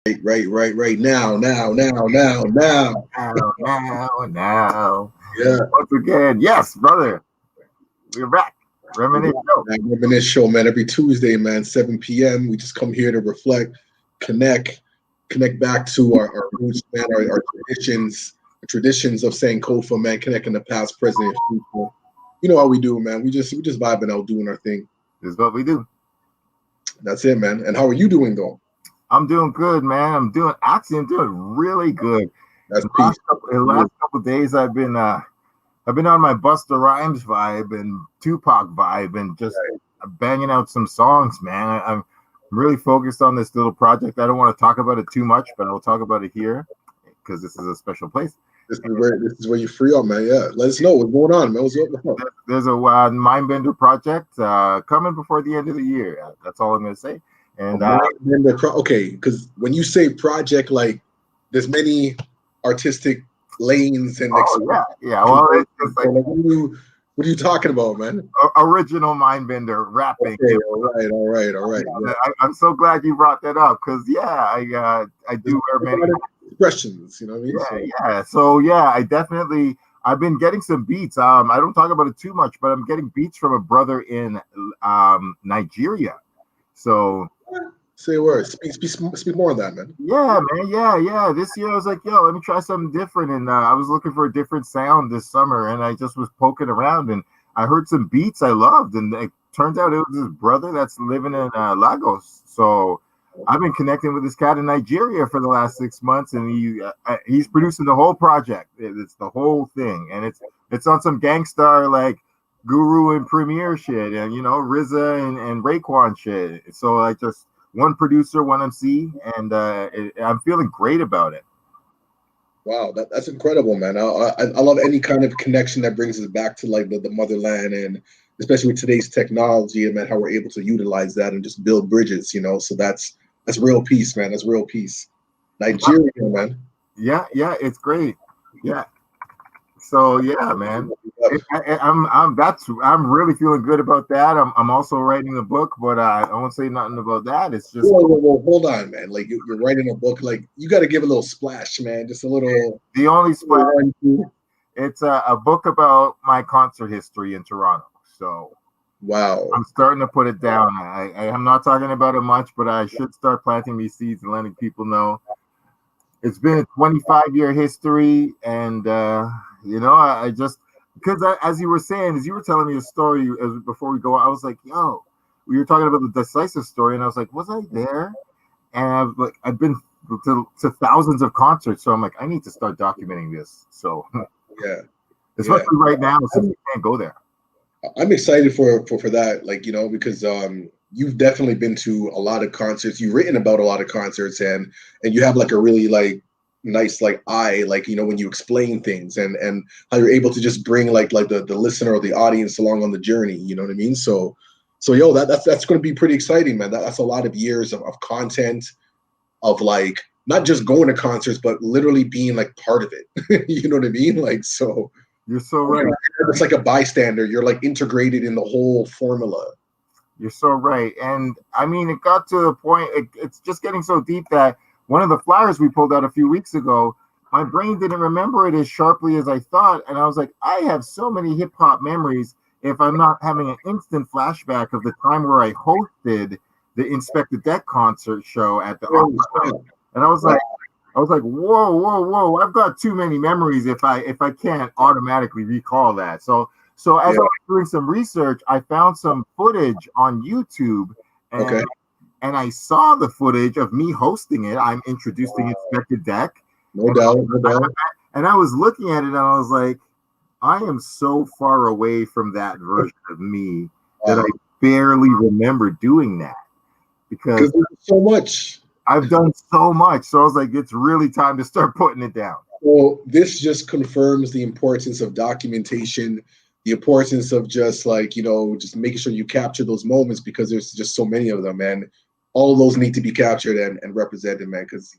Right now. Now. Yeah. Once again, yes, brother. We're back. Reminisce Show. Reminisce Show, man. Every Tuesday, man, 7 p.m. We just come here to reflect, connect back to our roots, man, our traditions, the traditions of Sankofa, man, connecting the past, present, and future. You know how we do, man. We just vibing out, doing our thing. This is what we do. That's it, man. And how are you doing, though? I'm doing good, man. I'm doing really good. That's the last couple of days, I've been on my Busta Rhymes vibe and Tupac vibe, and just banging out some songs, man. I'm really focused on this little project. I don't want to talk about it too much, but I'll talk about it here because this is a special place. This is where you free up, man. Yeah, let us know what's going on, man. What's up? There's a Mindbender project coming before the end of the year. That's all I'm going to say. And okay, because when you say project, like there's many artistic lanes and yeah. Well, it's like, what are you talking about, man? Original Mindbender rapping. Okay, all right. Yeah. I'm so glad you brought that up because I do wear many expressions. You know what I mean? So I've been getting some beats. I don't talk about it too much, but I'm getting beats from a brother in Nigeria. So. Say a word. Speak more on that, man. Yeah, man. Yeah. This year I was like, let me try something different. And I was looking for a different sound this summer. And I just was poking around and I heard some beats I loved. And it turns out it was his brother that's living in Lagos. So I've been connecting with this cat in Nigeria for the last 6 months. And he's producing the whole project. It's the whole thing. And it's on some gangstar like Guru and Premier shit. And, RZA and Raekwon shit. So I just... one producer, one MC, and I'm feeling great about it. Wow, that's incredible, man. I love any kind of connection that brings us back to like the motherland, and especially with today's technology, and man, how we're able to utilize that and just build bridges. So that's real peace, man. That's real peace. Nigeria, man. Yeah, it's great. Yeah. So yeah, man. I'm really feeling good about that. I'm also writing a book, but I won't say nothing about that. It's just whoa, hold on, man. Like you're writing a book, like you got to give a little splash, man. Just a little. The only splash. It's a book about my concert history in Toronto. So wow, I'm starting to put it down. I'm not talking about it much, but I should start planting these seeds and letting people know. It's been a 25-year history, and I just. Because as you were saying, as you were telling me a story before we go, I was like, we were talking about the Decisive story, and I was like, was I there? And I've been to thousands of concerts, so I'm like, I need to start documenting this. So yeah, especially right now since we can't go there. I'm excited for that, because you've definitely been to a lot of concerts. You've written about a lot of concerts, and you have like a really like nice eye, when you explain things and how you're able to just bring like the listener or the audience along on the journey. You know what I mean? So that's going to be pretty exciting, man. That's a lot of years of content, of like not just going to concerts, but literally being like part of it. You know what I mean? Like, so you're so right. It's like a bystander. You're like integrated in the whole formula. You're so right. And I mean, it got to the point, it's just getting so deep that one of the flyers we pulled out a few weeks ago, my brain didn't remember it as sharply as I thought. And I was like, I have so many hip hop memories if I'm not having an instant flashback of the time where I hosted the Inspector Deck concert show at the Opera. And I was like, whoa, I've got too many memories if I can't automatically recall that. So as I was doing some research, I found some footage on YouTube. And I saw the footage of me hosting it. I'm introducing Inspector Deck. No doubt. And I was looking at it and I was like, I am so far away from that version of me that I barely remember doing that. Because there's so much. I've done so much. So I was like, it's really time to start putting it down. Well, this just confirms the importance of documentation, the importance of just like, just making sure you capture those moments, because there's just so many of them, and all of those need to be captured and represented, man, because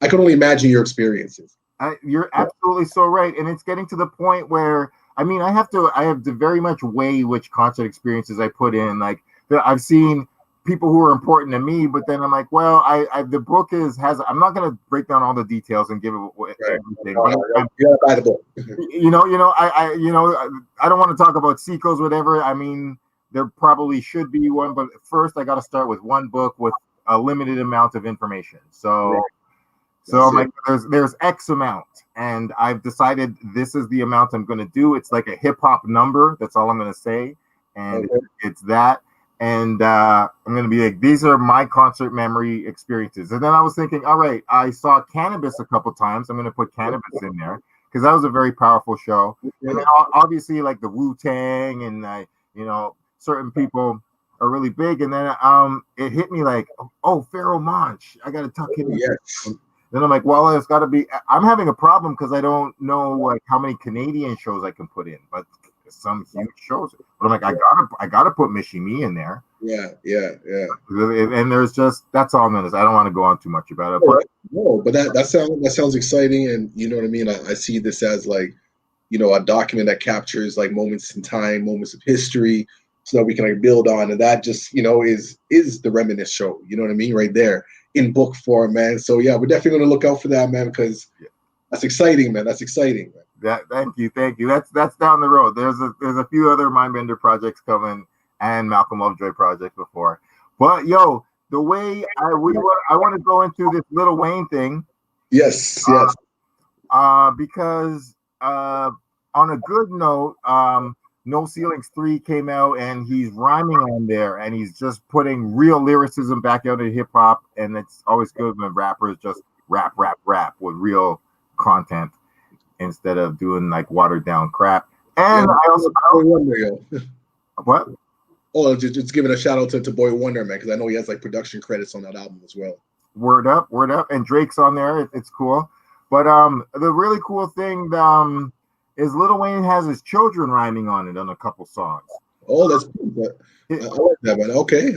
I can only imagine your experiences. You're absolutely so right. And it's getting to the point where, I have to very much weigh which concert experiences I put in. Like I've seen people who are important to me. But then I'm like, well, the book I'm not going to break down all the details and give it everything. But you gotta buy the book. I don't want to talk about sequels, whatever. I mean, there probably should be one, but first I got to start with one book with a limited amount of information. So I'm like, there's X amount, and I've decided this is the amount I'm going to do. It's like a hip hop number. That's all I'm going to say, and it's that. And I'm going to be like, these are my concert memory experiences. And then I was thinking, all right, I saw Cannabis a couple times. I'm going to put Cannabis in there because that was a very powerful show. And then obviously, like the Wu-Tang and certain people are really big. And then it hit me like, oh, Pharaoh Monch, I got to tuck him in. Yes. Then I'm like, well, it's got to be. I'm having a problem because I don't know like how many Canadian shows I can put in, but some huge shows. But I'm like, I gotta put Mishi Me in there. Yeah. And there's just that's all I'm gonna say. I don't want to go on too much about it. But that sounds exciting, and you know what I mean. I see this as like, a document that captures like moments in time, moments of history, so that we can like build on, and that just is the Reminisce Show. You know what I mean, right there in book form, man. So yeah, we're definitely gonna look out for that, man, because that's exciting, man. That's exciting, man. Thank you. That's down the road. There's a few other Mindbender projects coming and Malcolm Lovejoy projects before, but the way I want to go into this Lil Wayne thing. Yes. Because on a good note, No Ceilings 3 came out and he's rhyming on there and he's just putting real lyricism back out of hip hop, and it's always good when rappers just rap with real content instead of doing like watered down crap. And I also what? Oh, just giving a shout out to Boy Wonder, man, because I know he has like production credits on that album as well. Word up, and Drake's on there. It's cool. But the really cool thing is Lil Wayne has his children rhyming on it on a couple songs. Oh, that's cool. I like that, man. Okay.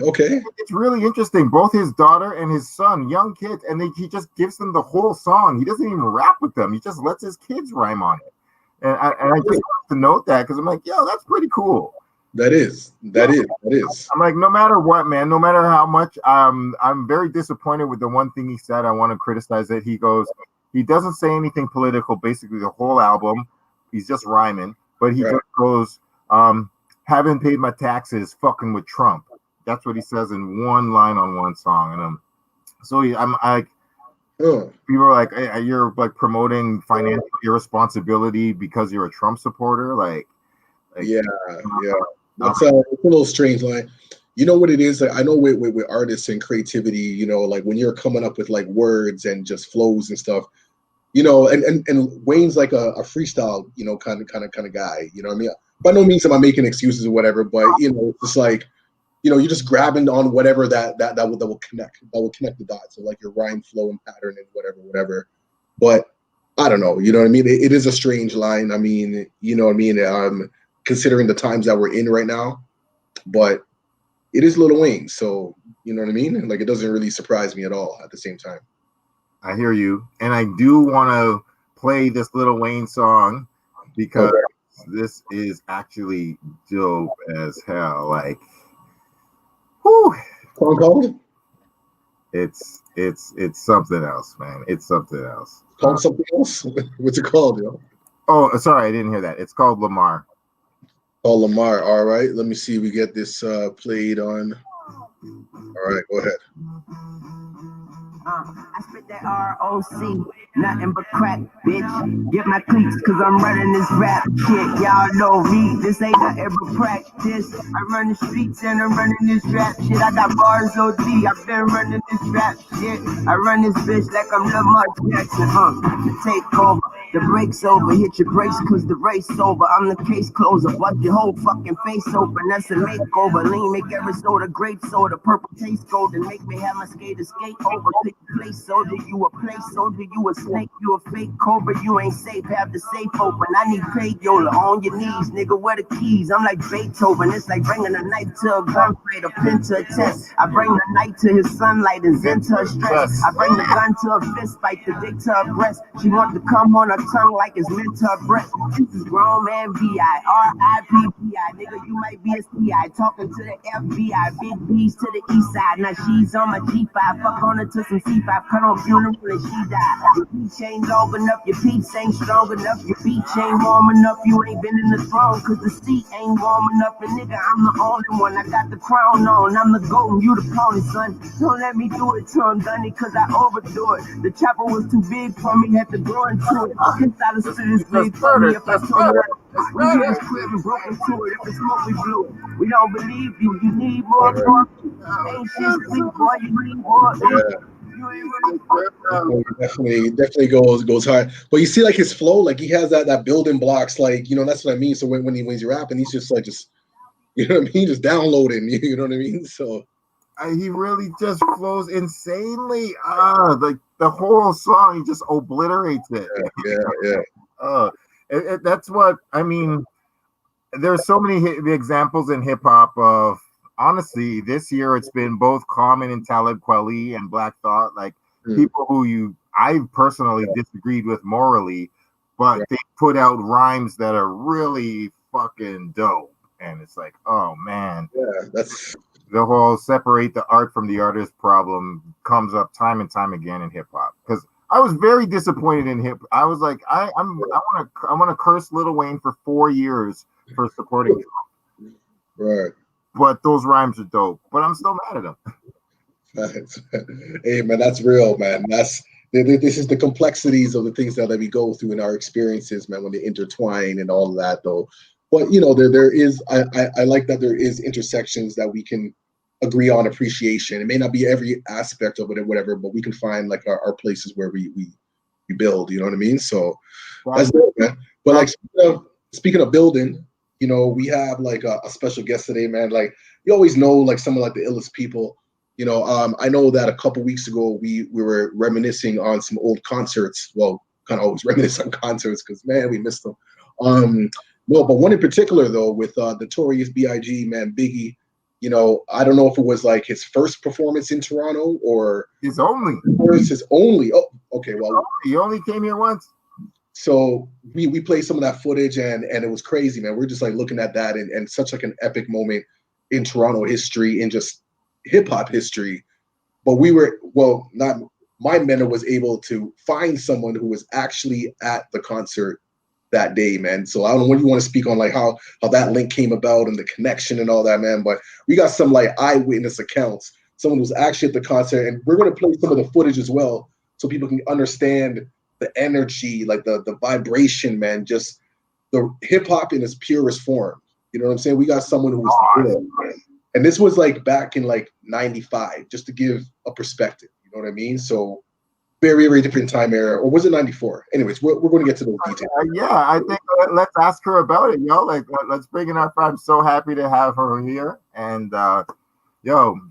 It's really interesting. Both his daughter and his son, young kids, and he just gives them the whole song. He doesn't even rap with them. He just lets his kids rhyme on it. And I just want to note that because I'm like, that's pretty cool. That is. I'm like, no matter what, man, no matter how much, I'm very disappointed with the one thing he said. I want to criticize it. He doesn't say anything political, basically the whole album. He's just rhyming, but he just goes, haven't paid my taxes, fucking with Trump. That's what he says in one line on one song. And I'm like, people are like, hey, you're like promoting financial irresponsibility because you're a Trump supporter. Like yeah. It's a little strange line. You know what it is? Like, I know with artists and creativity, like when you're coming up with like words and just flows and stuff, and Wayne's like a freestyle, kind of guy. You know what I mean? By no means am I making excuses or whatever, but it's just like, you're just grabbing on whatever that will connect the dots, so like your rhyme, flow, and pattern and whatever. But I don't know, you know what I mean? It is a strange line. I mean, you know what I mean? Considering the times that we're in right now, but it is Lil Wayne, so you know what I mean? Like, it doesn't really surprise me at all at the same time. I hear you, and I do want to play this Lil Wayne song because this is actually dope as hell. Like, whoo! Song called? It's something else, man. It's something else. Called something else? What's it called, Oh, sorry, I didn't hear that. It's called Lamar. Oh, Lamar. All right, let me see. We get this played on. All right, go ahead. I spit that ROC, nothing but crack, bitch. Get my cleats, cause I'm running this rap shit. Y'all know me, this ain't nothing but practice. I run the streets and I'm running this rap shit. I got bars OD, I've been running this rap shit. I run this bitch like I'm Lamar Jackson, the take over. The break's over, hit your brakes cause the race over. I'm the case closer, wipe your whole fucking face open. That's a makeover, lean, make every soda grape soda. Purple taste golden, make me have my skaters skate over. Take the place soldier, you a place soldier, you a snake, you a fake cobra. You ain't safe, have the safe open. I need payola, on your knees, nigga, where the keys? I'm like Beethoven, it's like bringing a knife to a gunfight, a pin to a test. I bring the night to his sunlight and zen to her stress. I bring the gun to a fist fight, the dick to her breast. She want to come on a tongue like it's meant to breath. This is grown man B.I. R.I.P.B.I. Nigga, you might be a C.I. talking to the FBI. Big B's to the east side. Now she's on my G5. Fuck on her to some C5. Cut on funeral and she died. Your peach ain't long enough. Your peeps ain't strong enough. Your beach ain't warm enough. You ain't been in the throne cause the seat ain't warm enough. And nigga, I'm the only one. I got the crown on. I'm the goat and you the pony, son. Don't let me do it till I'm done it cause I overdo it. The chopper was too big for me. Had to grow into it. Inside the city is big for me. If I told you we just quit and broke into it. If it's smoke, we blew it. We don't believe you. You need more. Ain't shit sleep, boy. You need more. Definitely goes hard. But you see, like his flow, like he has that building blocks, like that's what I mean. So when he's rapping, he's just like you know what I mean, just downloading. You know what I mean? So he really just flows insanely. Like the whole song, he just obliterates it. Yeah. That's what I mean. There's so many examples in hip hop of. Honestly, this year it's been both Common and Talib Kweli and Black Thought, like people who I personally disagreed with morally, but they put out rhymes that are really fucking dope. And it's like, oh man, that's the whole separate the art from the artist problem comes up time and time again in hip hop. Because I was very disappointed in hip. I was like, I want to curse Lil Wayne for 4 years for supporting Trump. Right. But those rhymes are dope. But I'm still mad at him. Hey man, that's real, man. This is the complexities of the things that we go through in our experiences, man, when they intertwine and all of that, though. But there is. I like that there is intersections that we can agree on appreciation. It may not be every aspect of it or whatever, but we can find like our places where we build. You know what I mean? So that's good, man. But like speaking of building. We have like a special guest today, man. Like you always know, like some of like the illest people. I know that a couple weeks ago we were reminiscing on some old concerts. Well, kind of always reminisce on concerts because man, we missed them. No, but one in particular though, with Notorious B.I.G. man, Biggie. I don't know if it was like his first performance in Toronto or his only. His only. Oh, okay. Well, he only came here once. So we played some of that footage and it was crazy, man. We're just like looking at that and such like an epic moment in Toronto history and just hip hop history. But my mentor was able to find someone who was actually at the concert that day, man. So I don't know what you want to speak on, like how that link came about and the connection and all that, man. But we got some like eyewitness accounts, someone who's actually at the concert, and we're going to play some of the footage as well so people can understand the energy, like the vibration, man, just the hip hop in its purest form. You know what I'm saying? We got someone who was there. And this was like back in like 95, just to give a perspective. You know what I mean? So very, very different time era. Or was it 94? Anyways, we're going to get to those details. I think let's ask her about it, yo. Like, let's bring in our friend. I'm so happy to have her here. And,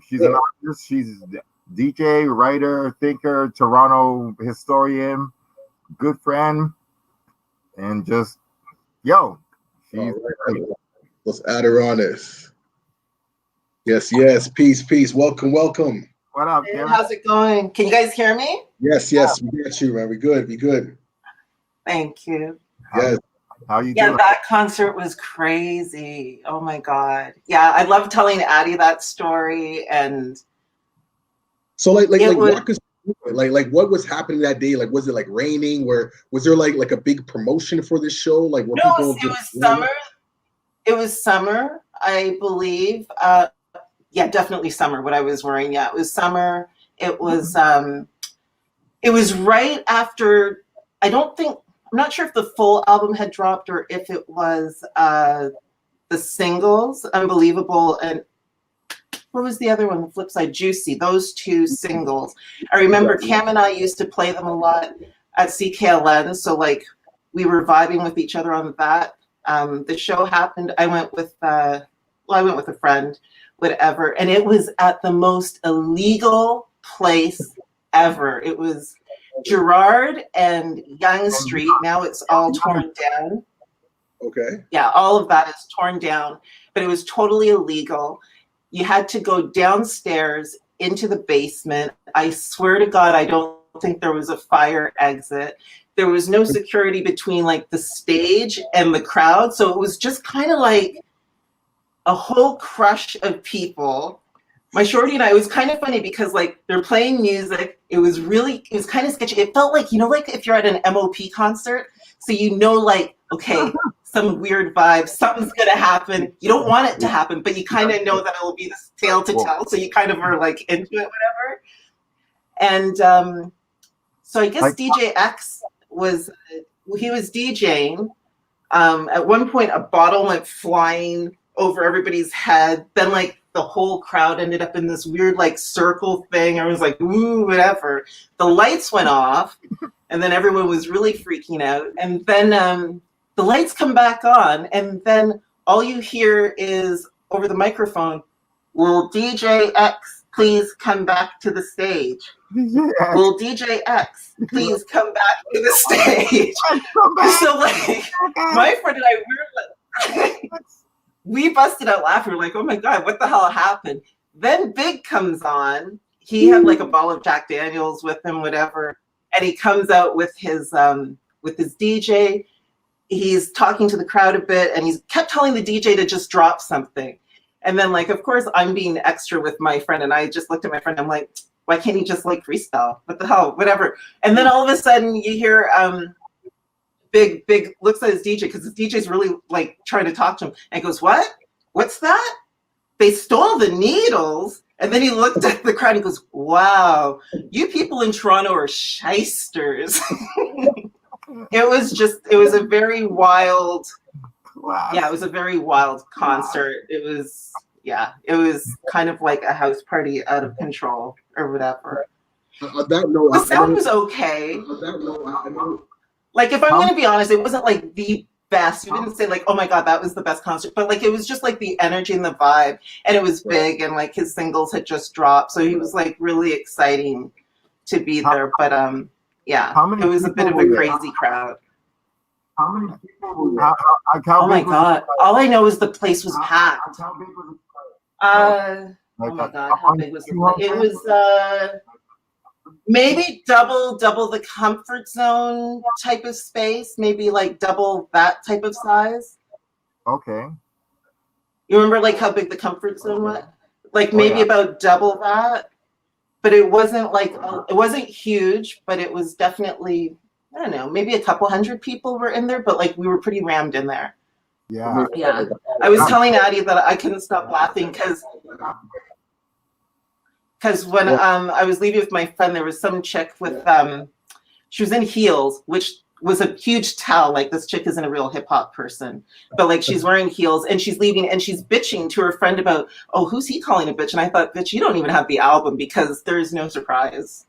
she's an artist. She's DJ, writer, thinker, Toronto historian. Good friend, and just she's right. Let's add her on this. Yes, peace. Welcome. What up, Hey, how's it going? Can you guys hear me? Yes, we got you, man. We good. Thank you. Yes. How you doing? Yeah, that concert was crazy. Oh my God. Yeah, I love telling Addie that story, and so walk us. Like what was happening that day? Like, was it like raining? Was there like a big promotion for this show? Like, no, it was summer. It was summer, I believe. Definitely summer. What I was wearing, it was summer. It was right after. I'm not sure if the full album had dropped or if it was the singles, Unbelievable and. What was the other one? The flip side, Juicy. Those two singles. I remember Cam and I used to play them a lot at CKLN. So like we were vibing with each other on that. The show happened. I went with a friend, whatever. And it was at the most illegal place ever. It was Girard and Yonge Street. Now it's all torn down. Okay. Yeah, all of that is torn down, but it was totally illegal. You had to go downstairs into the basement. I swear to God, I don't think there was a fire exit. there was no security between like the stage and the crowd. So it was just kind of like a whole crush of people. My shorty and I, it was kind of funny because like they're playing music. It was kind of sketchy. It felt like, like if you're at an MOP concert, so like, okay, some weird vibe, something's gonna happen. You don't want it to happen, but you kind of know that it will be this tale to tell. So you kind of are like into it, whatever. And so I guess DJ X was DJing. At one point, a bottle went flying over everybody's head. Then like the whole crowd ended up in this weird like circle thing. Everyone's like, ooh, whatever. The lights went off, and then everyone was really freaking out. And then the lights come back on, and then all you hear is over the microphone, "Will DJ X please come back to the stage? Will DJ X please come back to the stage?" So like my friend and I, we busted out laughing. We're like, oh my God, what the hell happened? Then Big comes on. He had like a bottle of Jack Daniels with him, whatever. And he comes out with his DJ. He's talking to the crowd a bit, and he's kept telling the DJ to just drop something. And then like, of course, I'm being extra with my friend, and I just looked at my friend. I'm like, why can't he just like freestyle? What the hell? Whatever. And then all of a sudden you hear Big looks at his DJ, because his DJ's really like trying to talk to him, and goes, "What? What's that? They stole the needles." And then he looked at the crowd and goes, "Wow, you people in Toronto are shysters." It was a very wild, it was a very wild concert. It was kind of like a house party out of control or whatever. The sound was okay. Like, if I'm going to be honest, it wasn't like the best. You didn't say like, oh my God, that was the best concert. But like, it was just like the energy and the vibe. And it was Big, and like his singles had just dropped. So he was like really exciting to be there. But it was a bit of a crazy crowd. How many people? Oh my God. All I know is the place was packed. How big was it? Oh my God, how big was the place? It was maybe double the comfort zone type of space, maybe like double that type of size. Okay. You remember like how big the comfort zone was? Like maybe about double that, but it wasn't like, it wasn't huge, but it was definitely, I don't know, maybe a couple hundred people were in there, but like we were pretty rammed in there. Yeah. I was telling Addie that I couldn't stop laughing because when I was leaving with my friend, there was some chick with she was in heels, which was a huge tell. Like, this chick isn't a real hip hop person, but like she's wearing heels and she's leaving and she's bitching to her friend about, oh, who's he calling a bitch? And I thought, bitch, you don't even have the album, because there's no surprise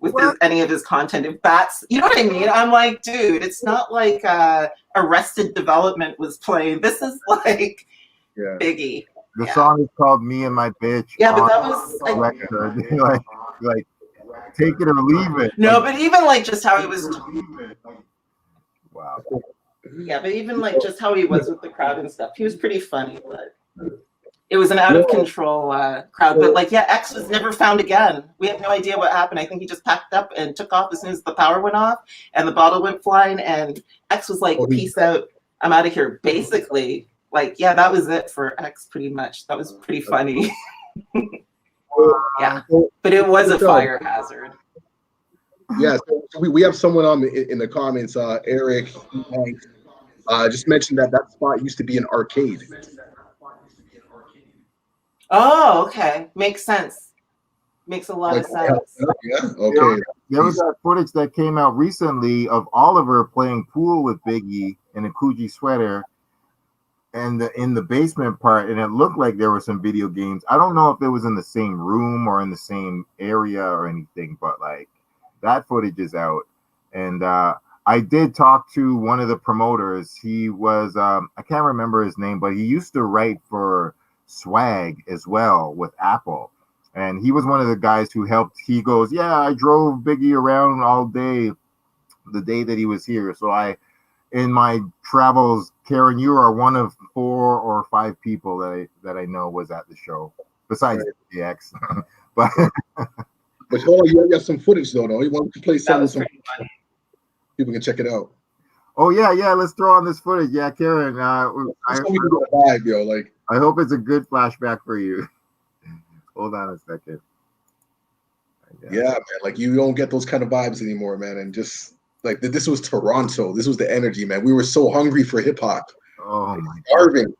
with any of his content. If that's, you know what I mean? I'm like, dude, it's not like Arrested Development was playing. This is like Biggie. The song is called "Me and My Bitch." Yeah, but that was record. like take it or leave it. No, but even like just how he was. Wow. Yeah, but even like just how he was with the crowd and stuff, he was pretty funny. But it was an out of control crowd. But like, X was never found again. We have no idea what happened. I think he just packed up and took off as soon as the power went off and the bottle went flying. And X was like, "Peace out, I'm out of here." Basically. Like, that was it for X pretty much. That was pretty funny. But it was a fire hazard. Yeah, so we have someone on in the comments, Eric, just mentioned that spot used to be an arcade. Oh, okay. Makes sense. Makes a lot of sense. Yeah, okay. There was that footage that came out recently of Oliver playing pool with Biggie in a Coogee sweater. And in the basement part, and it looked like there were some video games. I don't know if it was in the same room or in the same area or anything, but like that footage is out. And I did talk to one of the promoters. He was, I can't remember his name, but he used to write for Swag as well with Apple. And he was one of the guys who helped. He goes, I drove Biggie around all day, the day that he was here. So in my travels, Karen, you are one of 4 or 5 people that I know was at the show, besides DX. But hold on, you got some footage though. You want to play some? people can check it out. Oh yeah. Let's throw on this footage. Yeah, Karen. So we can get a vibe, yo. Like, I hope it's a good flashback for you. Hold on a second. yeah, man. Like, you don't get those kind of vibes anymore, man. And just like this was Toronto. This was the energy, man. We were so hungry for hip hop. Oh my God. Starving.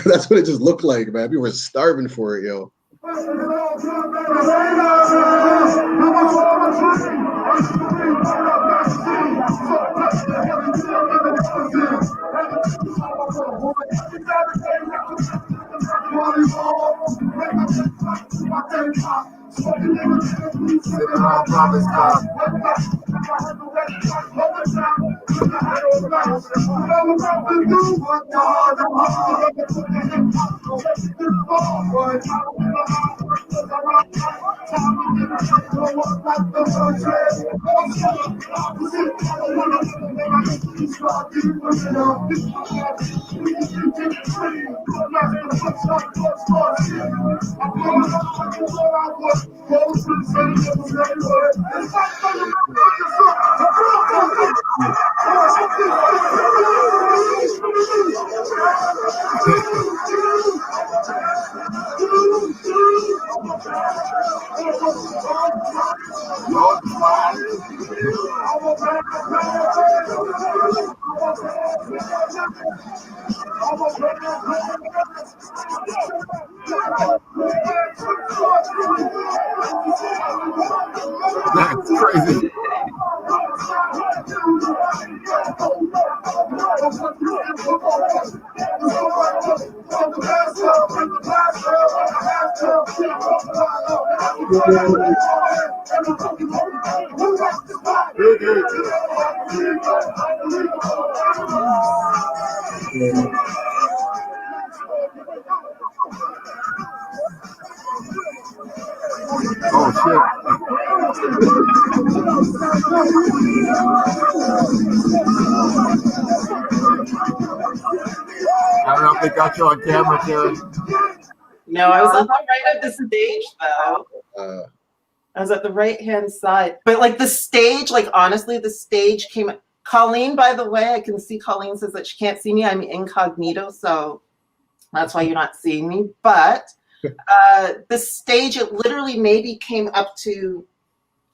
That's what it just looked like, man. We were starving for it, yo. Sipping on Promise Cup. That's crazy. Oh shit. I don't know if they got you on camera, Karen. No, I was on the right of the stage though. I was at the right-hand side. But like the stage, like honestly, the stage came. Colleen, by the way, I can see Colleen says that she can't see me. I'm incognito, so that's why you're not seeing me. But the stage, it literally maybe came up to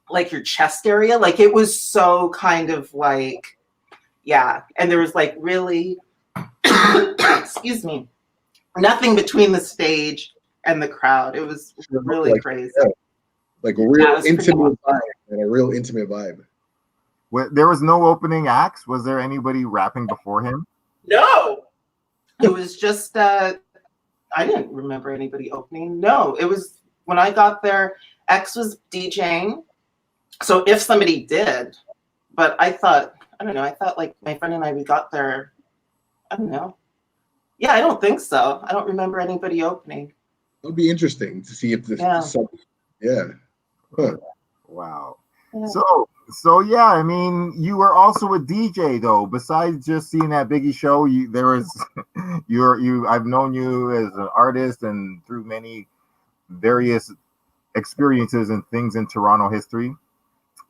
like your chest area. Like it was so kind of like, yeah. And there was like really, excuse me, nothing between the stage and the crowd. It was really like, crazy. Yeah. Like a real intimate vibe, and a real intimate vibe. There was no opening acts. Was there anybody rapping before him? No, it was just I didn't remember anybody opening. No, it was when I got there. X was DJing, so if somebody did, but I thought I don't know. I thought like my friend and I we got there. I don't know. Yeah, I don't think so. I don't remember anybody opening. It would be interesting to see if this. Yeah. Huh. Wow. Yeah. So yeah, I mean, you were also a DJ though. Besides just seeing that Biggie show, there was I've known you as an artist and through many various experiences and things in Toronto history.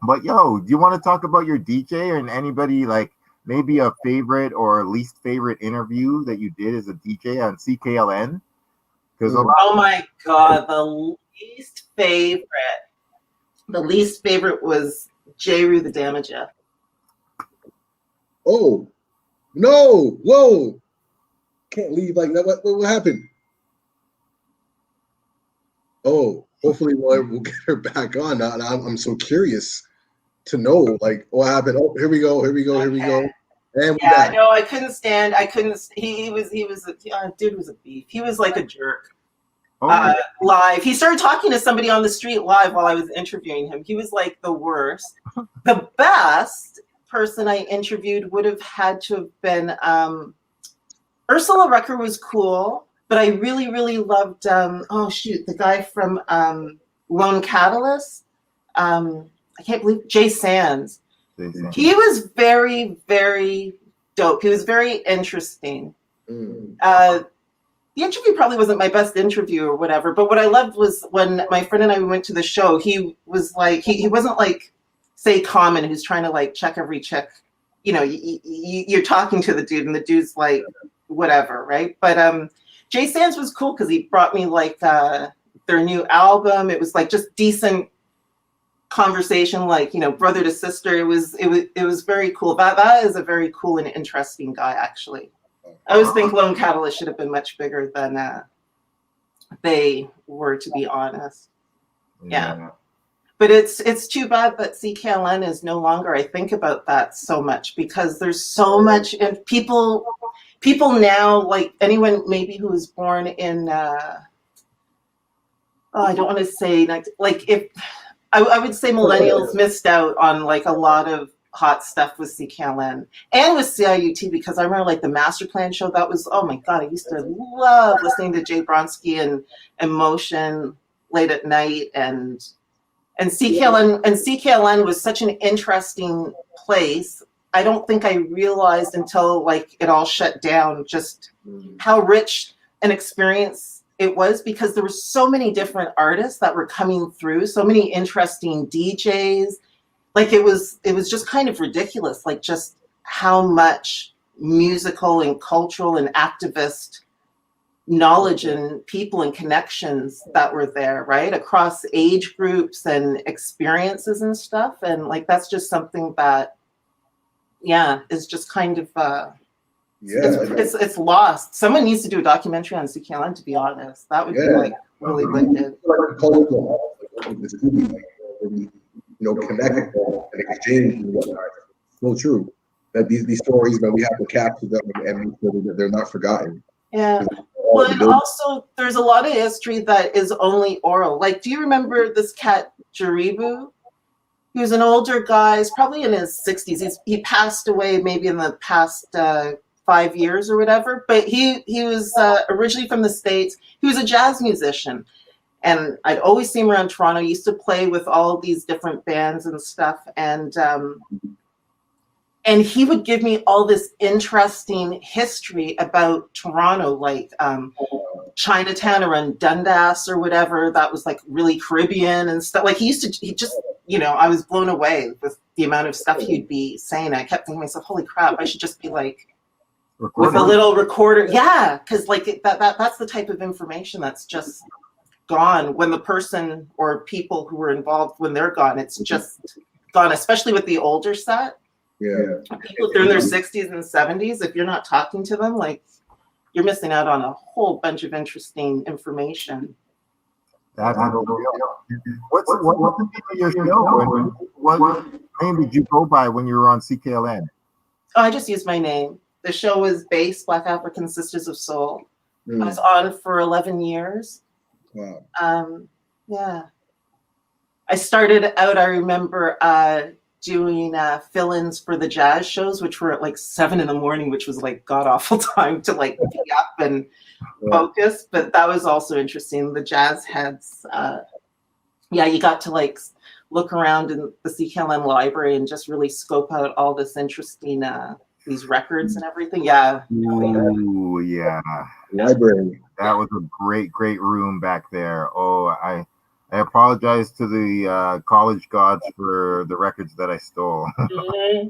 But do you want to talk about your DJ and anybody like maybe a favorite or least favorite interview that you did as a DJ on CKLN? Because oh my God, the least favorite was J. Rue the Damager. Oh, no. Whoa. Can't leave like that. What happened? Oh, hopefully we'll get her back on. I'm so curious to know like what happened. Oh, here we go. And we're back. No, I couldn't stand. He was dude was a beef. He was like a jerk. Live. He started talking to somebody on the street live while I was interviewing him. He was like the worst. The best person I interviewed would have had to have been Ursula Rucker was cool, but I really, really loved the guy from Lone Catalyst. I can't believe Jay Sands. He was very, very dope. He was very interesting. The interview probably wasn't my best interview or whatever, but what I loved was when my friend and I went to the show, he was like, he wasn't like, say, Common, who's trying to like check every chick you know, you're talking to the dude and the dude's like, whatever, right? But Jay Sands was cool because he brought me like their new album. It was like just decent conversation, like, you know, brother to sister. It was very cool. That is a very cool and interesting guy, actually. I always think Lone Catalyst should have been much bigger than they were, to be honest. Yeah. But it's too bad that CKLN is no longer. I think about that so much because there's so much, and people now, like anyone maybe who was born in I don't want to say like if I would say millennials missed out on like a lot of hot stuff with CKLN and with CIUT, because I remember like the Master Plan show. That was, oh my God, I used to love listening to Jay Bronsky and Emotion late at night, and CKLN was such an interesting place. I don't think I realized until like it all shut down just how rich an experience it was, because there were so many different artists that were coming through, so many interesting DJs. Like it was just kind of ridiculous, like just how much musical and cultural and activist knowledge and people and connections that were there, right? Across age groups and experiences and stuff. And like, that's just something that, yeah, is just kind of, it's lost. Someone needs to do a documentary on CKLN, to be honest. That would be like really wicked. Connect and exchange and whatnot. So true that these stories, that we have to capture them and make sure that they're not forgotten. Yeah. Well, and also there's a lot of history that is only oral. Like, do you remember this cat Jaribu? He was an older guy. He's probably in his 60s. He passed away maybe in the past 5 years or whatever. But he was originally from the States. He was a jazz musician. And I'd always see him around Toronto. He used to play with all these different bands and stuff. And he would give me all this interesting history about Toronto, like Chinatown around Dundas or whatever. That was like really Caribbean and stuff. Like he just, you know, I was blown away with the amount of stuff he'd be saying. I kept thinking to myself, holy crap, I should just be like with a little recorder. Yeah, because like that's the type of information that's just gone when the person or people who were involved, when they're gone, it's just gone, especially with the older set. Yeah. People, if they're in their 60s and 70s, if you're not talking to them, like you're missing out on a whole bunch of interesting information. That's what's the name of your show? What name did you go by when you were on CKLN? Oh, I just used my name. The show was based Black African Sisters of Soul. I was on for 11 years. Wow. Yeah. I started out, I remember doing fill-ins for the jazz shows, which were at like 7 a.m, which was like god-awful time to like be up and focus. But that was also interesting. The jazz heads, you got to like look around in the CKLN library and just really scope out all this interesting these records and everything. Yeah. Ooh, yeah. Library. That was a great room back there. Oh, I apologize to the college gods for the records that I stole. Mm-hmm.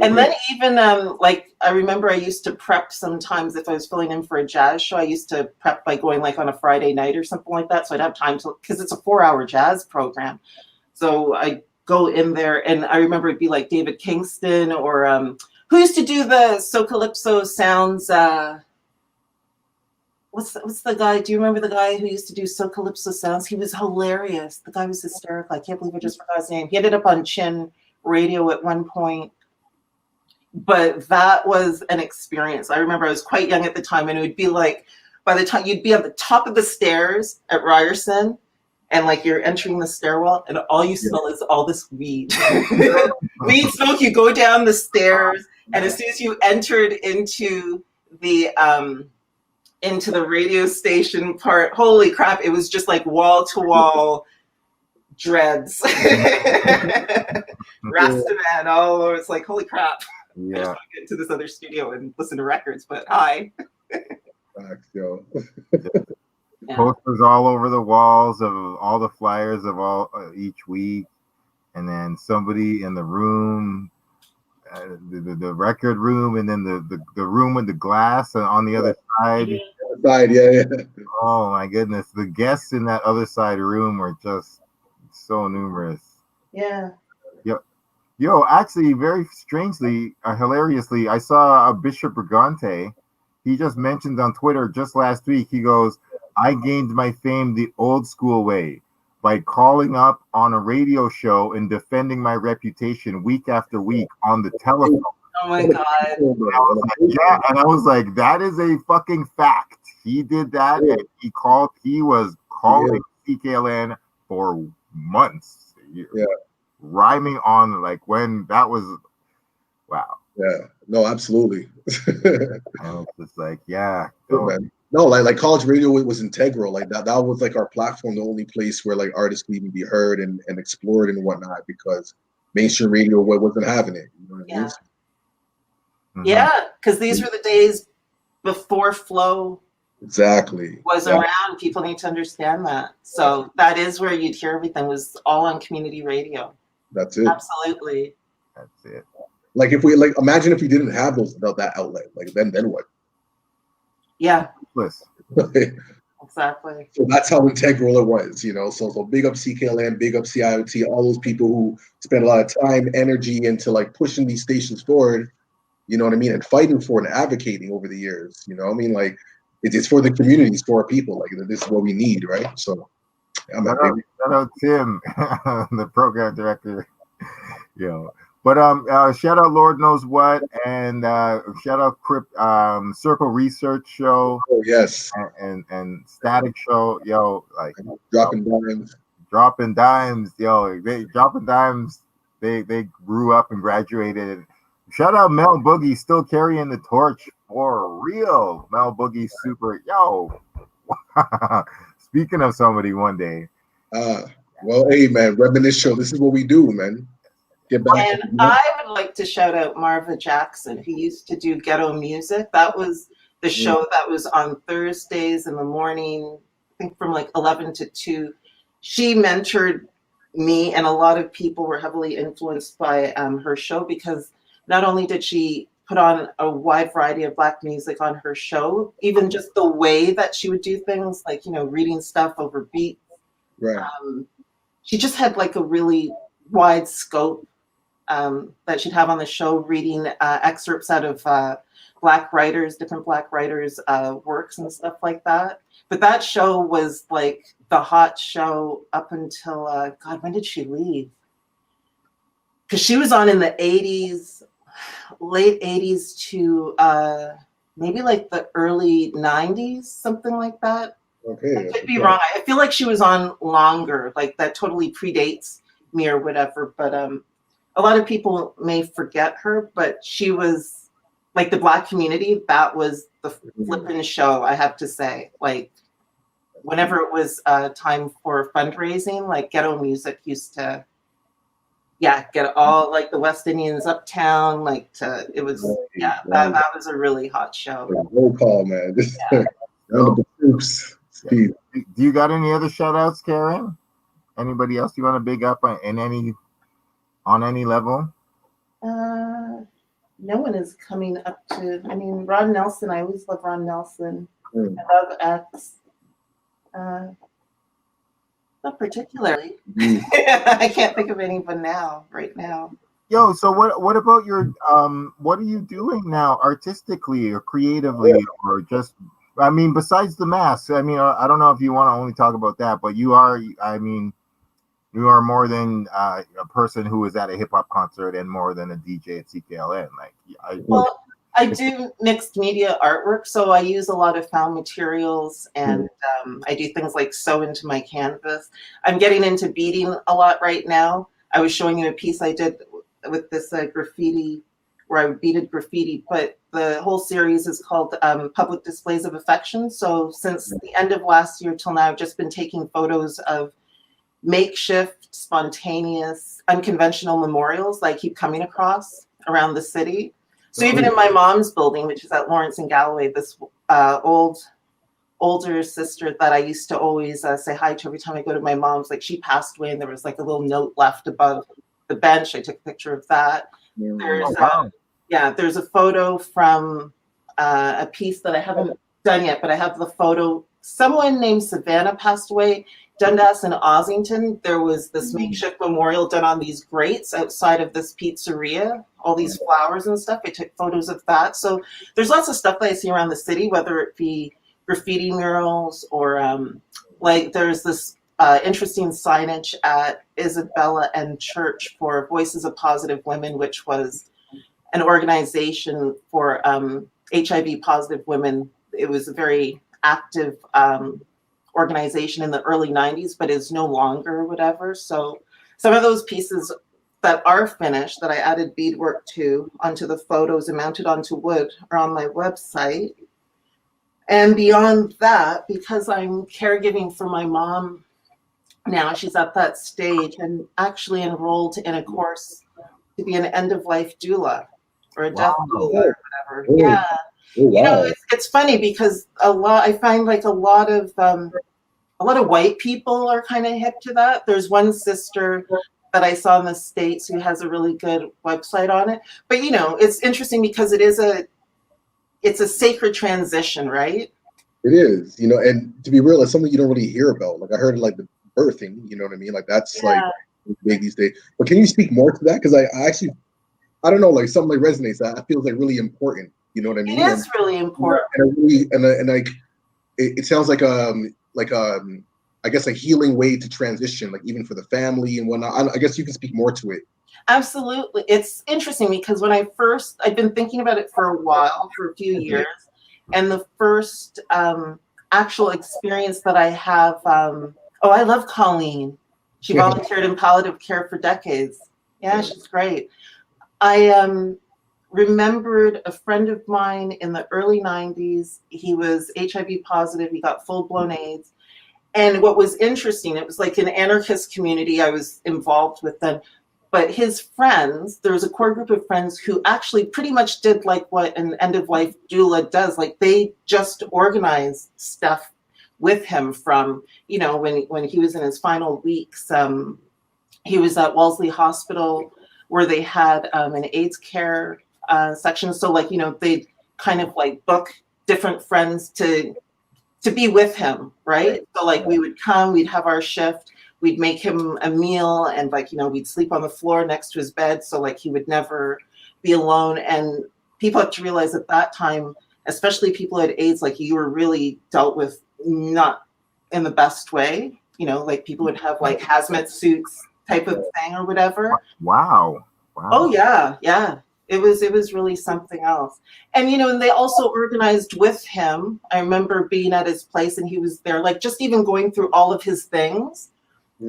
And then even like I remember I used to prep sometimes if I was filling in for a jazz show. I used to prep by going like on a Friday night or something like that, so I'd have time to, because it's a 4-hour jazz program. So I go in there, and I remember it'd be like David Kingston or who used to do the Socalypso sounds. What's the guy? Do you remember the guy who used to do Socalypso sounds? He was hilarious. The guy was hysterical. I can't believe I just forgot his name. He ended up on Chin Radio at one point. But that was an experience. I remember I was quite young at the time, and it would be like, by the time you'd be on the top of the stairs at Ryerson, and like you're entering the stairwell, and all you smell is all this weed. Weed smoke. You go down the stairs, and as soon as you entered into the radio station part, holy crap, it was just like wall to wall dreads. Rastaman all over. It's like, holy crap. Yeah. I just want to get into this other studio and listen to records, but hi. Thanks, yo. Posters all over the walls of all the flyers of all each week, and then somebody in the room the record room, and then the room with the glass on the other side. Side, yeah. Oh my goodness, the guests in that other side room were just so numerous. Yeah. Yo, actually, very strangely, hilariously, I saw a Bishop Brigante. He just mentioned on Twitter just last week. He goes, "I gained my fame the old school way by calling up on a radio show and defending my reputation week after week on the telephone." Oh my God. Yeah, and I was like, that is a fucking fact. He did that, and he was calling CKLN for months. Yeah. Rhyming on like when that was, wow. Yeah, no, absolutely. I was just like, yeah. Man. No, like college radio was integral. Like that was like our platform, the only place where like artists could even be heard and explored and whatnot, because mainstream radio wasn't having it. You know what I mean? Mhm. Yeah, because these were the days before Flow Exactly was around. People need to understand that. So that is where you'd hear everything, was all on community radio. That's it. Absolutely. That's it. Like if we like imagine if we didn't have that outlet, like then what? Yeah. Listen. Exactly. So that's how integral it was, you know. So big up CKLN, big up CIOT, all those people who spent a lot of time, energy into like pushing these stations forward, you know what I mean, and fighting for and advocating over the years. You know what I mean? Like it's for the communities, for our people. Like this is what we need, right? So shout out Tim, the program director. You know. But shout out Lord Knows What, and shout out Circle Research Show. Oh yes. And Static Show, yo, like dropping dimes. Dropping dimes, yo. Dropping dimes, they grew up and graduated. Shout out Mel Boogie, still carrying the torch for real. Mel Boogie, super, yo. Speaking of somebody one day. Well, hey man, Reminisce Show. This is what we do, man. Get back. And I would like to shout out Marva Jackson, who used to do Ghetto Music. That was the show that was on Thursdays in the morning, I think from like 11 to 2. She mentored me, and a lot of people were heavily influenced by her show, because not only did she put on a wide variety of Black music on her show, even just the way that she would do things, like, you know, reading stuff over beats. Right. She just had like a really wide scope that she'd have on the show, reading excerpts out of different Black writers' works and stuff like that. But that show was like the hot show up until, God, when did she leave? Because she was on in the 80s, late 80s to maybe like the early 90s, something like that. Okay. I could be wrong. I feel like she was on longer, like that totally predates me or whatever. But a lot of people may forget her, but she was like the Black community. That was the flippin' show, I have to say. Like whenever it was time for fundraising, like Ghetto Music used to, get all like the West Indians uptown. It was, that was a really hot show. Roll call, man. Do you got any other shout outs, Karen? Anybody else you want to big up on any level? No one is coming up to. I mean, Ron Nelson. I always love Ron Nelson. I love X. Not particularly. I can't think of anyone right now. Yo, so what about your what are you doing now artistically or creatively or just, I mean, besides the mask? I mean, I don't know if you want to only talk about that, but you are more than a person who is at a hip hop concert and more than a DJ at CKLN. I do mixed media artwork, so I use a lot of found materials, and I do things like sew into my canvas. I'm getting into beading a lot right now. I was showing you a piece I did with this graffiti, where I beaded graffiti, but the whole series is called Public Displays of Affection. So since the end of last year till now, I've just been taking photos of makeshift, spontaneous, unconventional memorials that I keep coming across around the city. So even in my mom's building, which is at Lawrence and Galloway, this older sister that I used to always say hi to every time I go to my mom's, like she passed away and there was like a little note left above the bench. I took a picture of that. There's wow. there's a photo from a piece that I haven't done yet, but I have the photo. Someone named Savannah passed away. Dundas and Ossington, there was this makeshift memorial done on these grates outside of this pizzeria, all these flowers and stuff. I took photos of that. So there's lots of stuff that I see around the city, whether it be graffiti murals or like there's this interesting signage at Isabella and Church for Voices of Positive Women, which was an organization for HIV positive women. It was a very active organization in the early 90s, but is no longer or whatever. So some of those pieces that are finished that I added beadwork to onto the photos and mounted onto wood are on my website. And beyond that, because I'm caregiving for my mom now, she's at that stage and actually enrolled in a course to be an end-of-life doula or a death doula or whatever. Oh. Yeah. Oh, wow. You know, it's funny because I find like a lot of white people are kind of hip to that. There's one sister that I saw in the States who has a really good website on it. But you know, it's interesting because it's a sacred transition, right? It is, you know, and to be real, it's something you don't really hear about. Like I heard like the birthing, you know what I mean? Like that's like big these days. But can you speak more to that? Because I don't know, like something like resonates. That feels like really important. You know what I mean? It is really important. And like it sounds like I guess a healing way to transition, like even for the family and whatnot. I guess you can speak more to it. Absolutely. It's interesting because when I've been thinking about it for a while, for a few years, and the first actual experience that I have, I love Colleen. She volunteered in palliative care for decades. Yeah, she's great. I remembered a friend of mine in the early 90s. He was HIV positive. He got full-blown AIDS. And what was interesting, it was like an anarchist community I was involved with then. But his friends, there was a core group of friends who actually pretty much did like what an end-of-life doula does. Like they just organized stuff with him from, you know, when he was in his final weeks. He was at Wellesley Hospital where they had an AIDS care section. So like, you know, they kind of like book different friends to be with him, right? So like we would come, we'd have our shift, we'd make him a meal, and like, you know, we'd sleep on the floor next to his bed. So like he would never be alone. And people have to realize at that time, especially people who had AIDS, like you were really dealt with not in the best way. You know, like people would have like hazmat suits type of thing or whatever. Wow. Oh yeah. Yeah. It was really something else. And, you know, and they also organized with him. I remember being at his place and he was there, like just even going through all of his things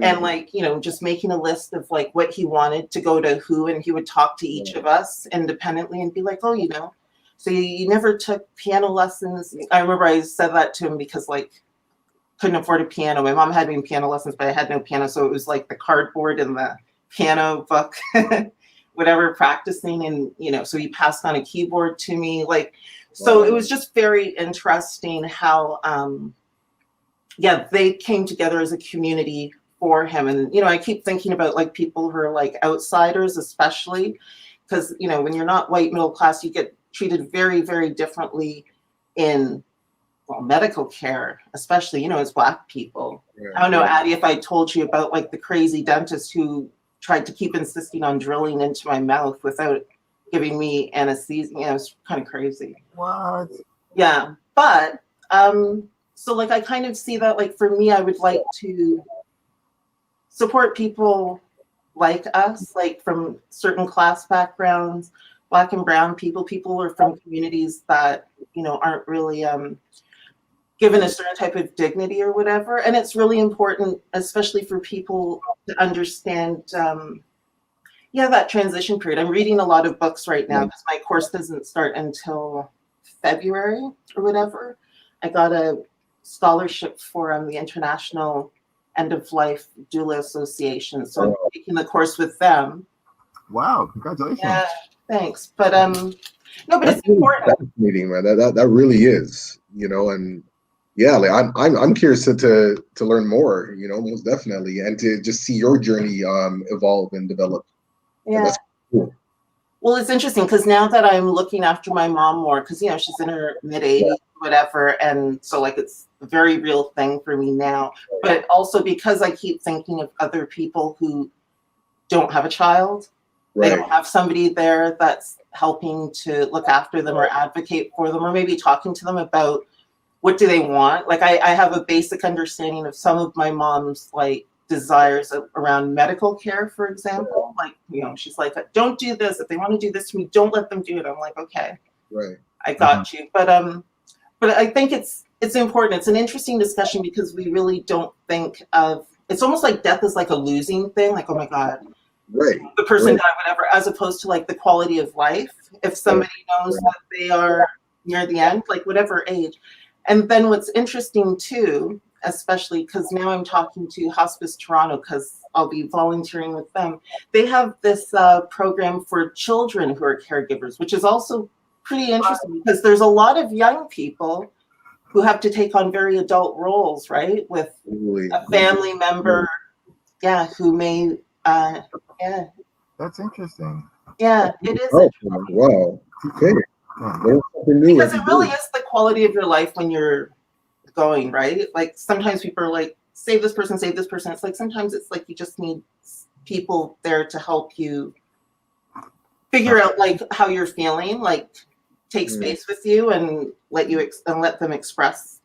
and like, you know, just making a list of like what he wanted to go to who, and he would talk to each of us independently and be like, oh, you know, so you never took piano lessons. I remember I said that to him because like couldn't afford a piano. My mom had me in piano lessons, but I had no piano. So it was like the cardboard and the piano book. Whatever, practicing, and you know, so he passed on a keyboard to me, like, so it was just very interesting how they came together as a community for him. And you know, I keep thinking about like people who are like outsiders, especially because you know, when you're not white middle class, you get treated very, very differently in medical care, especially, you know, as Black people. I don't know, Addie, if I told you about like the crazy dentist who tried to keep insisting on drilling into my mouth without giving me anesthesia. You know, it was kind of crazy. What? Yeah. But so like I kind of see that like for me, I would like to support people like us, like from certain class backgrounds, Black and brown people who are from communities that, you know, aren't really given a certain type of dignity or whatever. And it's really important, especially for people to understand, that transition period. I'm reading a lot of books right now because my course doesn't start until February or whatever. I got a scholarship for the International End of Life Doula Association. So I'm taking the course with them. Wow, congratulations. Yeah, thanks. But no, but That's it's important. Fascinating, man. That really is, you know, and yeah, like I'm curious to learn more, you know, most definitely, and to just see your journey evolve and develop. Yeah. And that's cool. Well, it's interesting because now that I'm looking after my mom more, because she's in her mid-80s, whatever, and so like it's a very real thing for me now. But also because I keep thinking of other people who don't have a child, they don't have somebody there that's helping to look after them or advocate for them, or maybe talking to them about what do they want. Like I have a basic understanding of some of my mom's like desires around medical care, for example. Like, she's like, don't do this. If they want to do this to me, don't let them do it. I'm like, okay, I got you. But I think it's important. It's an interesting discussion because we really don't think of, it's almost like death is like a losing thing. Like, oh my God, the person died, whatever, as opposed to like the quality of life. If somebody knows that they are near the end, like whatever age. And then what's interesting too, especially because now I'm talking to Hospice Toronto because I'll be volunteering with them. They have this program for children who are caregivers, which is also pretty interesting because there's a lot of young people who have to take on very adult roles, right? With a family member, who may, That's interesting. Yeah, it is. Oh, wow. Okay. Because it really is the quality of your life when you're going, right? Like sometimes people are like, save this person, save this person. It's like sometimes it's like you just need people there to help you figure out like how you're feeling, like take space with you and let them express,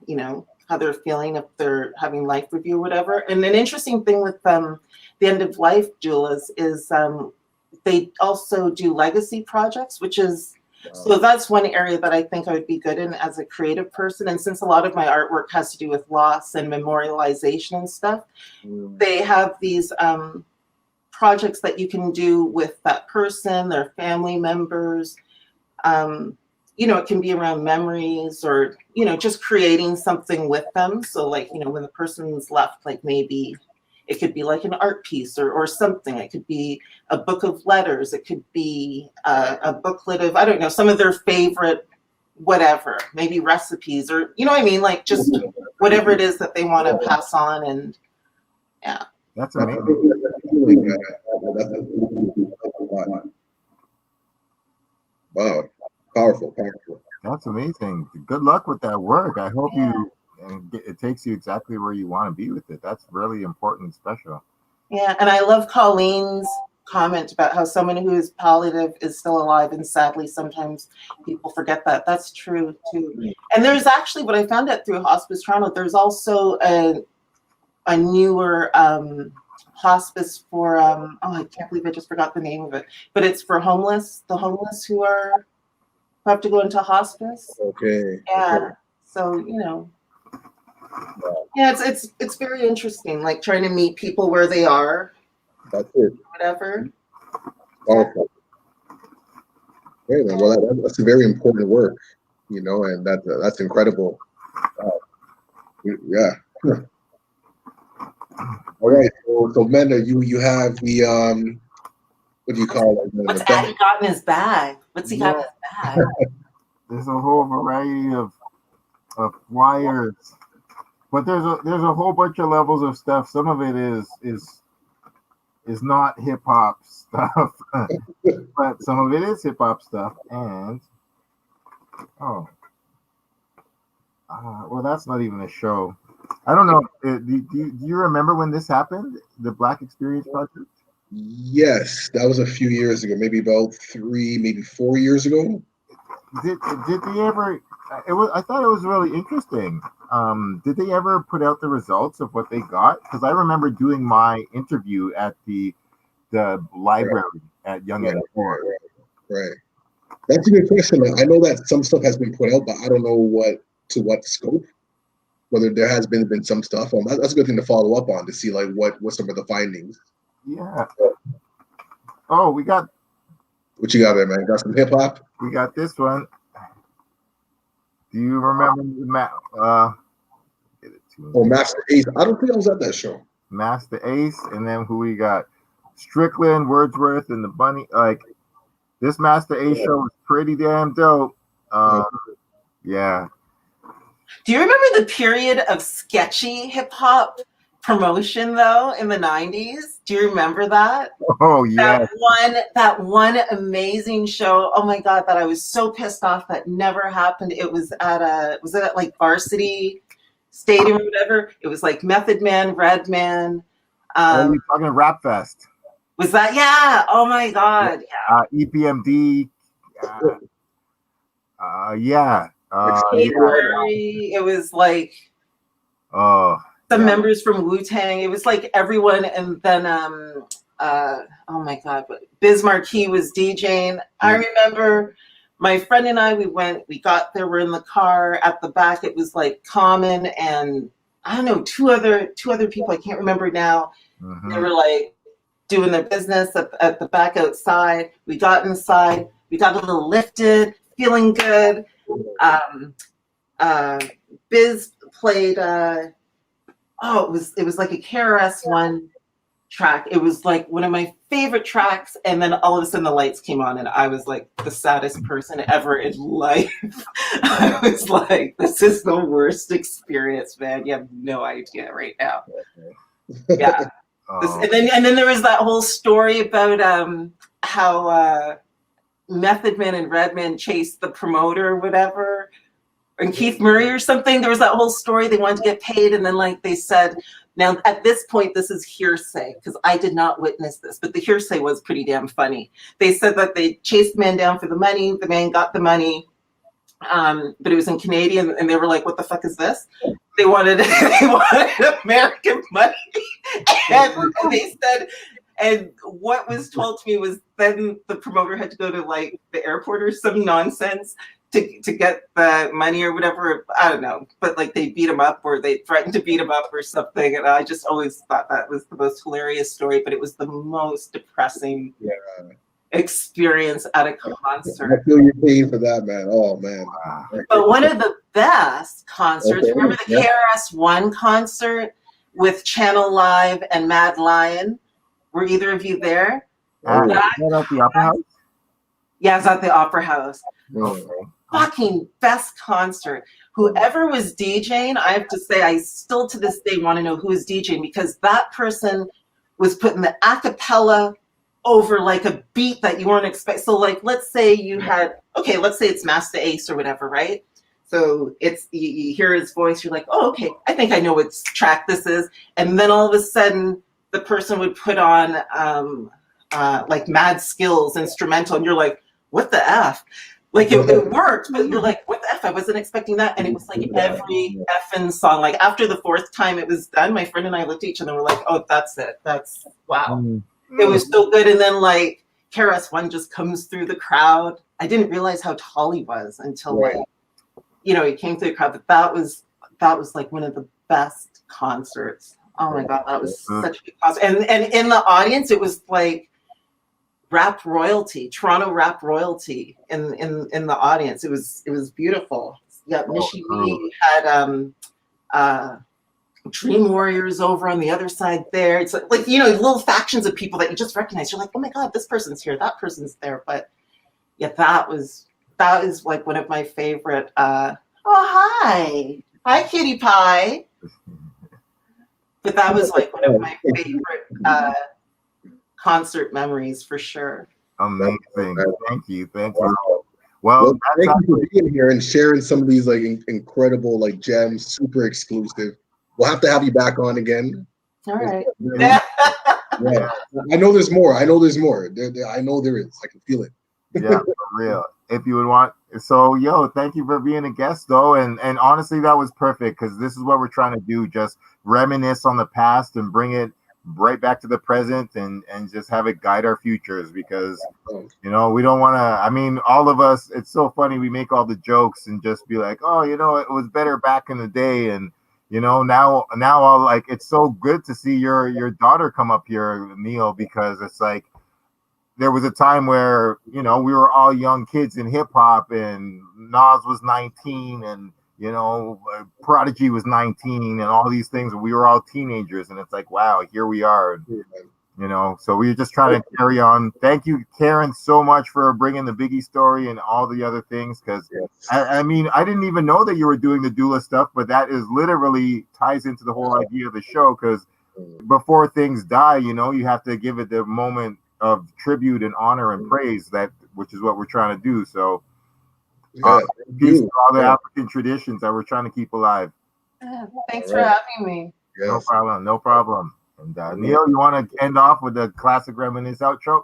how they're feeling if they're having life review or whatever. And an interesting thing with the end of life doulas is they also do legacy projects, which is so that's one area that I think I would be good in as a creative person. And since a lot of my artwork has to do with loss and memorialization and stuff, they have these projects that you can do with that person, their family members. It can be around memories or, just creating something with them. So like, when the person's left, like maybe it could be like an art piece or something. It could be a book of letters. It could be a booklet of, I don't know, some of their favorite whatever, maybe recipes or, you know what I mean? Like just whatever it is that they want to pass on. And yeah. That's amazing. Wow. Powerful. That's amazing. Good luck with that work. I hope it takes you exactly where you want to be with it. That's really important and special. Yeah, and I love Colleen's comment about how someone who is palliative is still alive, and sadly sometimes people forget that. That's true too. And there's actually, what I found out through Hospice Toronto, there's also a newer hospice for I can't believe I just forgot the name of it, but it's for the homeless who have to go into hospice. Okay. Yeah. So yeah, it's very interesting, like trying to meet people where they are. That's it. Whatever. Powerful. Okay, then. Well, that's a very important work, and that's incredible. Yeah. All right. So Menda, you have the what do you call it? What's Addy got in his bag? What's he got in his bag? There's a whole variety of flyers, but there's a whole bunch of levels of stuff. Some of it is not hip hop stuff, but some of it is hip hop stuff. And well, that's not even a show. I don't know. Do you remember when this happened? The Black Experience Project? Yes, that was a few years ago, maybe about 3, maybe 4 years ago. Did they ever? I thought it was really interesting. Did they ever put out the results of what they got? Because I remember doing my interview at the library at Young and Poor. Right. That's a good question. I know that some stuff has been put out, but I don't know what scope. Whether there has been some stuff. That's a good thing to follow up on to see like what some of the findings. Yeah. Oh, we got. What you got there, man? Got some hip hop? We got this one. Do you remember the map? Master Ace. I don't think I was at that show. Master Ace, and then who we got? Strickland, Wordsworth, and the Bunny. Like this Master Ace show was pretty damn dope. Yeah. Do you remember the period of sketchy hip hop promotion though in the 90s? Do you remember that? Oh yeah. That one amazing show. Oh my God, that I was so pissed off that never happened. It was was it at like Varsity Stadium or whatever? It was like Method Man, Redman. You're talking Rap Fest. Was that? Yeah. Oh my God. Yeah. EPMD. Yeah. It was like some members from Wu-Tang. It was like everyone, and then oh my God, but Biz Marquee was DJing. I remember my friend and I, we got there, we're in the car at the back. It was like Common and I don't know, two other people, I can't remember now. Mm-hmm. They were like doing their business at the back outside. We got inside, we got a little lifted, feeling good. Biz played it was like a KRS-One track. It was like one of my favorite tracks, and then all of a sudden the lights came on and I was like the saddest person ever in life. I was like, this is the worst experience, man. You have no idea right now. Yeah. And then there was that whole story about how Method Man and Redman chased the promoter or whatever, and Keith Murray or something. There was that whole story. They wanted to get paid, and then like they said, now at this point this is hearsay because I did not witness this, but the hearsay was pretty damn funny. They said that they chased the man down for the money. The man got the money, but it was in Canadian, and they were like, "What the fuck is this?" They wanted American money, and they said. And what was told to me was then the promoter had to go to like the airport or some nonsense to get the money or whatever. I don't know, but like they beat him up or they threatened to beat him up or something. And I just always thought that was the most hilarious story, but it was the most depressing experience at a concert. I feel your pain for that, man. Oh man. But one of the best concerts, remember the KRS-One concert with Channel Live and Mad Lion? Were either of you there? At the Opera House? Yeah, it was at the Opera House. Fucking best concert. Whoever was DJing, I have to say, I still to this day want to know who was DJing because that person was putting the a cappella over like a beat that you weren't expecting. So like, let's say you had, let's say it's Master Ace or whatever, right? So it's you hear his voice, you're like, oh, okay, I think I know what track this is. And then all of a sudden, the person would put on like Mad Skills instrumental, and you're like, what the F? Like it worked, but you're like, what the F? I wasn't expecting that. And it was like every effing song. Like after the fourth time it was done, my friend and I looked at each other and were like, oh, that's it. That's wow. It was so good. And then like KRS-One just comes through the crowd. I didn't realize how tall he was until like, he came through the crowd. But that was like one of the best concerts. Oh my God, that was such a good concert. And in the audience, it was like rap royalty, Toronto rap royalty in the audience. It was beautiful. Yeah, Michi Lee had Dream Warriors over on the other side there. It's like little factions of people that you just recognize. You're like, oh my God, this person's here, that person's there. But yeah, that is like one of my favorite. Oh hi Kitty Pie. But that was like one of my favorite concert memories for sure. Amazing. Thank you. Wow. Well, thank you for being here and sharing some of these like incredible like gems, super exclusive. We'll have to have you back on again. All right. Yeah. I know there's more. I know there is. I can feel it. Yeah, for real. If you would want. So, thank you for being a guest, though. And honestly, that was perfect because this is what we're trying to do. Just reminisce on the past and bring it right back to the present and just have it guide our futures because, we don't want to. I mean, all of us, it's so funny. We make all the jokes and just be like, oh, it was better back in the day. And, now I'll like it's so good to see your daughter come up here, Neil, because it's like, there was a time where, we were all young kids in hip hop and Nas was 19 and, Prodigy was 19 and all these things. We were all teenagers and it's like, wow, here we are. So we were just trying to carry on. Thank you, Karen, so much for bringing the Biggie story and all the other things. Cause I mean, I didn't even know that you were doing the doula stuff, but that is literally ties into the whole idea of the show. Cause before things die, you know, you have to give it the moment of tribute and honor and praise, which is what we're trying to do. So peace to all the African traditions that we're trying to keep alive. Thanks for having me. Yes. No problem. And Neil, you want to end off with the classic Reminisce outro?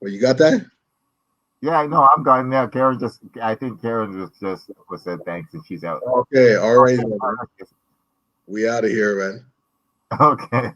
Well, you got that? Yeah, no, I'm done now. I think Karen was said thanks and she's out. Okay, all right. We out of here, man. Okay.